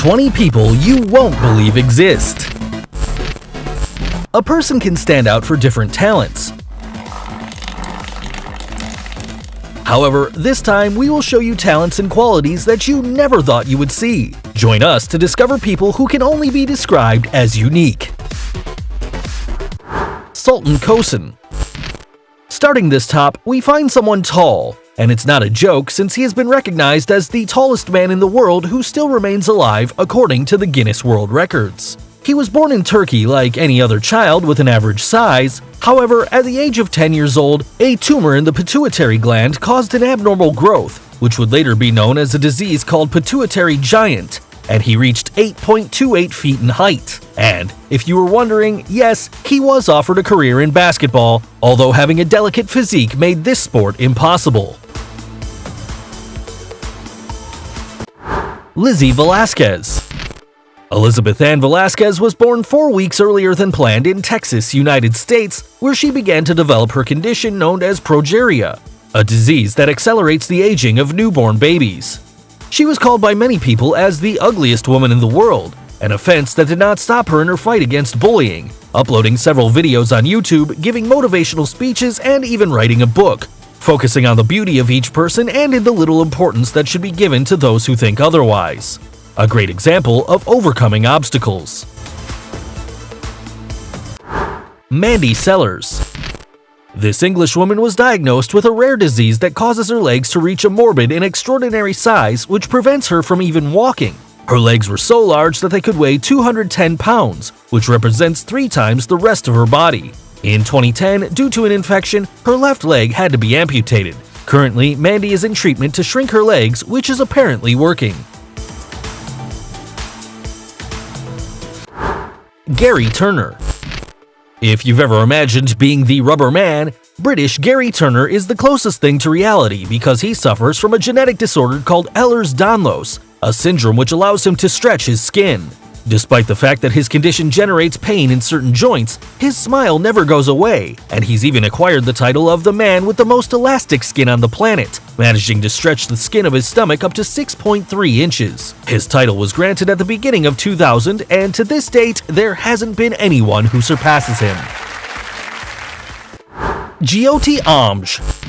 20 people you won't believe exist. A person can stand out for different talents. However, this time we will show you talents and qualities that you never thought you would see. Join us to discover people who can only be described as unique. Sultan Kosin. Starting this top, we find someone tall. And it's not a joke since he has been recognized as the tallest man in the world who still remains alive according to the Guinness World Records. He was born in Turkey like any other child with an average size. However, at the age of 10 years old, a tumor in the pituitary gland caused an abnormal growth, which would later be known as a disease called pituitary giant, and he reached 8.28 feet in height. And if you were wondering, yes, he was offered a career in basketball, although having a delicate physique made this sport impossible. Lizzie Velasquez. Elizabeth Ann Velasquez was born 4 weeks earlier than planned in Texas, United States, where she began to develop her condition known as progeria, a disease that accelerates the aging of newborn babies. She was called by many people as the ugliest woman in the world, an offense that did not stop her in her fight against bullying, uploading several videos on YouTube, giving motivational speeches, and even writing a book, focusing on the beauty of each person and in the little importance that should be given to those who think otherwise. A great example of overcoming obstacles. Mandy Sellers. This Englishwoman was diagnosed with a rare disease that causes her legs to reach a morbid and extraordinary size which prevents her from even walking. Her legs were so large that they could weigh 210 pounds, which represents 3 times the rest of her body. In 2010, due to an infection, her left leg had to be amputated. Currently, Mandy is in treatment to shrink her legs, which is apparently working. Gary Turner. If you've ever imagined being the rubber man, British Gary Turner is the closest thing to reality because he suffers from a genetic disorder called Ehlers-Danlos, a syndrome which allows him to stretch his skin. Despite the fact that his condition generates pain in certain joints, his smile never goes away, and he's even acquired the title of the man with the most elastic skin on the planet, managing to stretch the skin of his stomach up to 6.3 inches. His title was granted at the beginning of 2000, and to this date, there hasn't been anyone who surpasses him. Jyoti Amj.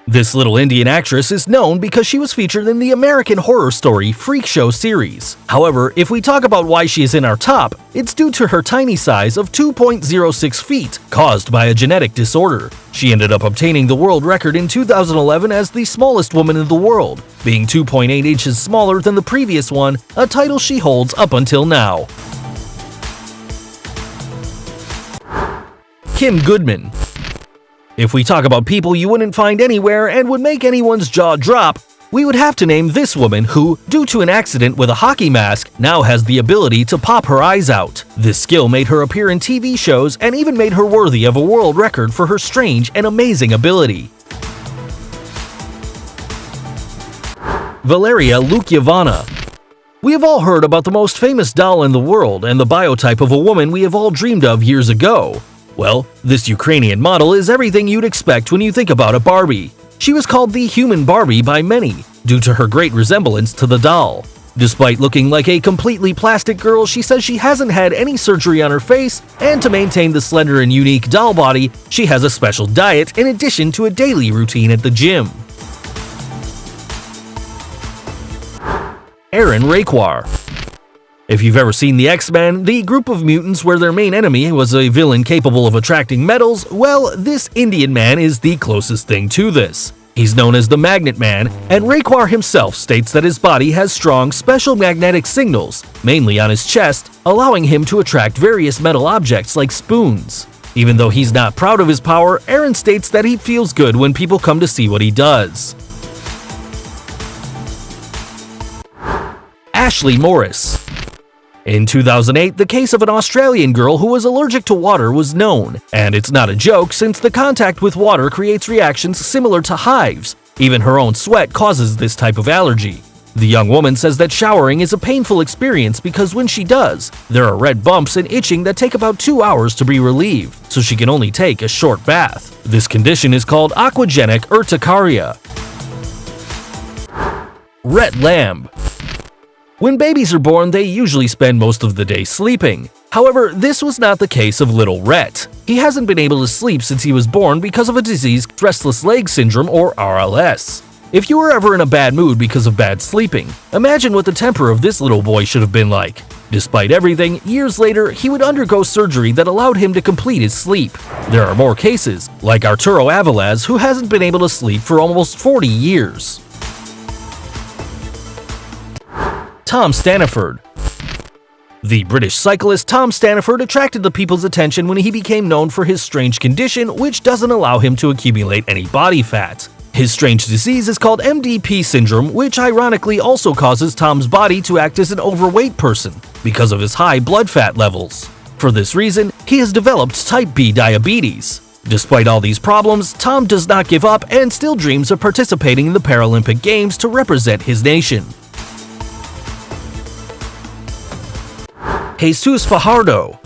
This little Indian actress is known because she was featured in the American horror story Freak Show series. However, if we talk about why she is in our top, it's due to her tiny size of 2.06 feet, caused by a genetic disorder. She ended up obtaining the world record in 2011 as the smallest woman in the world, being 2.8 inches smaller than the previous one, a title she holds up until now. Kim Goodman. If we talk about people you wouldn't find anywhere and would make anyone's jaw drop, we would have to name this woman who, due to an accident with a hockey mask, now has the ability to pop her eyes out. This skill made her appear in TV shows and even made her worthy of a world record for her strange and amazing ability. Valeria Lukiavana. We have all heard about the most famous doll in the world and the biotype of a woman we have all dreamed of years ago. Well, this Ukrainian model is everything you'd expect when you think about a Barbie. She was called the human Barbie by many, due to her great resemblance to the doll. Despite looking like a completely plastic girl, she says she hasn't had any surgery on her face, and to maintain the slender and unique doll body, she has a special diet in addition to a daily routine at the gym. Aaron Raquar. If you've ever seen the X-Men, the group of mutants where their main enemy was a villain capable of attracting metals, well, this Indian man is the closest thing to this. He's known as the Magnet Man, and Raquar himself states that his body has strong special magnetic signals, mainly on his chest, allowing him to attract various metal objects like spoons. Even though he's not proud of his power, Aaron states that he feels good when people come to see what he does. Ashley Morris. In 2008, the case of an Australian girl who was allergic to water was known, and it's not a joke since the contact with water creates reactions similar to hives. Even her own sweat causes this type of allergy. The young woman says that showering is a painful experience because when she does, there are red bumps and itching that take about 2 hours to be relieved, so she can only take a short bath. This condition is called aquagenic urticaria. Rhett Lamb. When babies are born, they usually spend most of the day sleeping. However, this was not the case of little Rhett. He hasn't been able to sleep since he was born because of a disease, restless leg syndrome or RLS. If you were ever in a bad mood because of bad sleeping, imagine what the temper of this little boy should have been like. Despite everything, years later, he would undergo surgery that allowed him to complete his sleep. There are more cases, like Arturo Avilés, who hasn't been able to sleep for almost 40 years. Tom Staniford. The British cyclist Tom Staniford attracted the people's attention when he became known for his strange condition, which doesn't allow him to accumulate any body fat. His strange disease is called MDP syndrome, which ironically also causes Tom's body to act as an overweight person because of his high blood fat levels. For this reason, he has developed type B diabetes. Despite all these problems, Tom does not give up and still dreams of participating in the Paralympic Games to represent his nation. Jesus Fajardo.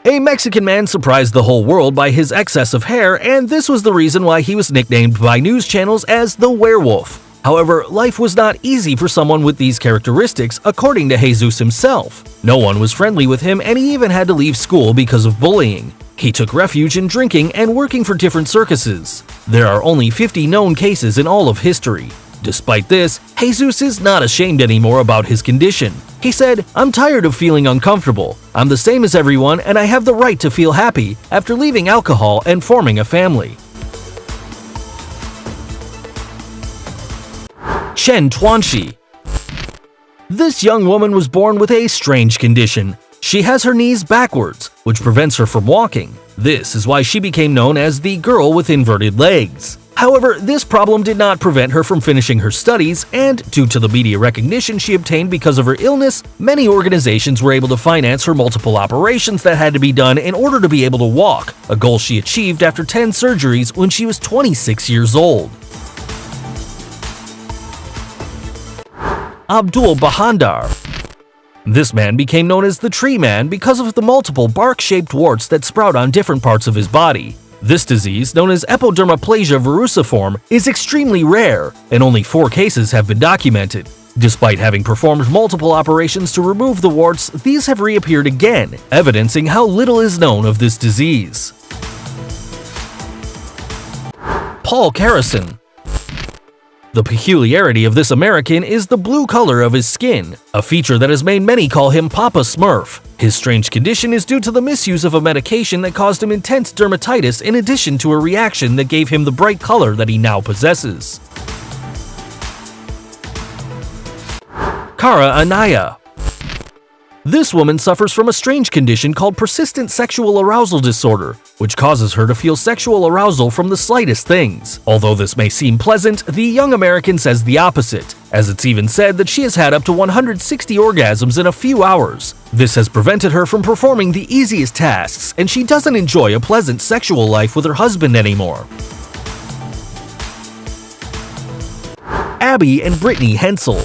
A Mexican man surprised the whole world by his excess of hair, and this was the reason why he was nicknamed by news channels as the werewolf. However, life was not easy for someone with these characteristics, according to Jesus himself. No one was friendly with him, and he even had to leave school because of bullying. He took refuge in drinking and working for different circuses. There are only 50 known cases in all of history. Despite this, Jesus is not ashamed anymore about his condition. He said, "I'm tired of feeling uncomfortable. I'm the same as everyone and I have the right to feel happy after leaving alcohol and forming a family." Chen Tuanxi. This young woman was born with a strange condition. She has her knees backwards, which prevents her from walking. This is why she became known as the girl with inverted legs. However, this problem did not prevent her from finishing her studies, and due to the media recognition she obtained because of her illness, many organizations were able to finance her multiple operations that had to be done in order to be able to walk, a goal she achieved after 10 surgeries when she was 26 years old. Abdul Bahandar. This man became known as the Tree Man because of the multiple bark-shaped warts that sprout on different parts of his body. This disease, known as epidermoplasia verruciform, is extremely rare, and only 4 cases have been documented. Despite having performed multiple operations to remove the warts, these have reappeared again, evidencing how little is known of this disease. Paul Carrison. The peculiarity of this American is the blue color of his skin, a feature that has made many call him Papa Smurf. His strange condition is due to the misuse of a medication that caused him intense dermatitis in addition to a reaction that gave him the bright color that he now possesses. Cara Anaya. This woman suffers from a strange condition called persistent sexual arousal disorder, which causes her to feel sexual arousal from the slightest things. Although this may seem pleasant, the young American says the opposite, as it's even said that she has had up to 160 orgasms in a few hours. This has prevented her from performing the easiest tasks, and she doesn't enjoy a pleasant sexual life with her husband anymore. Abby and Brittany Hensel.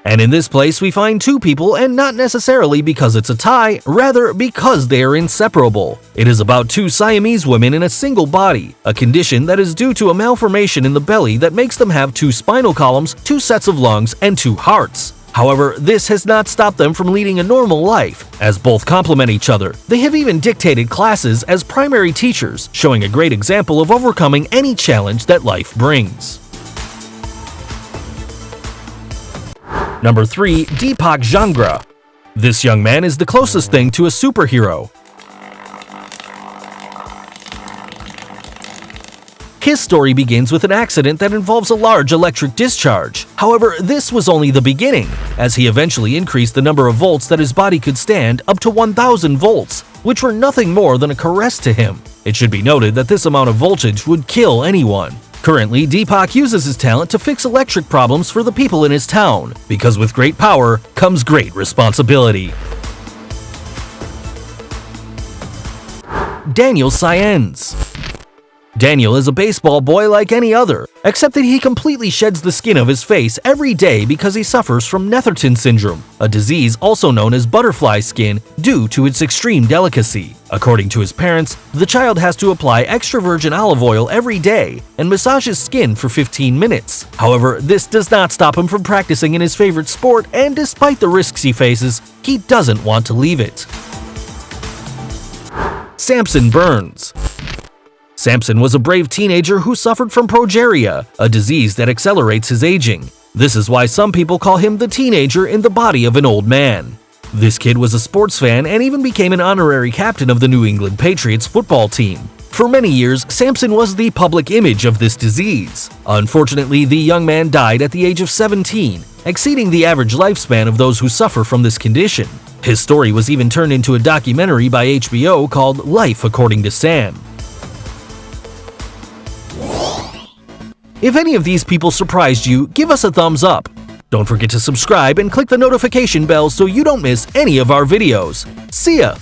And in this place we find 2 people, and not necessarily because it's a tie, rather because they are inseparable. It is about 2 Siamese women in a single body, a condition that is due to a malformation in the belly that makes them have 2 spinal columns, 2 sets of lungs, and 2 hearts. However, this has not stopped them from leading a normal life, as both complement each other. They have even dictated classes as primary teachers, showing a great example of overcoming any challenge that life brings. Number 3. Deepak Jangra. This young man is the closest thing to a superhero. His story begins with an accident that involves a large electric discharge. However, this was only the beginning, as he eventually increased the number of volts that his body could stand up to 1,000 volts, which were nothing more than a caress to him. It should be noted that this amount of voltage would kill anyone. Currently, Deepak uses his talent to fix electric problems for the people in his town, because with great power comes great responsibility. Daniel Saenz. Daniel is a baseball boy like any other, except that he completely sheds the skin of his face every day because he suffers from Netherton syndrome, a disease also known as butterfly skin due to its extreme delicacy. According to his parents, the child has to apply extra virgin olive oil every day and massage his skin for 15 minutes. However, this does not stop him from practicing in his favorite sport, and despite the risks he faces, he doesn't want to leave it. Samson Burns. Samson was a brave teenager who suffered from progeria, a disease that accelerates his aging. This is why some people call him the teenager in the body of an old man. This kid was a sports fan and even became an honorary captain of the New England Patriots football team. For many years, Samson was the public image of this disease. Unfortunately, the young man died at the age of 17, exceeding the average lifespan of those who suffer from this condition. His story was even turned into a documentary by HBO called Life According to Sam. If any of these people surprised you, give us a thumbs up. Don't forget to subscribe and click the notification bell so you don't miss any of our videos. See ya!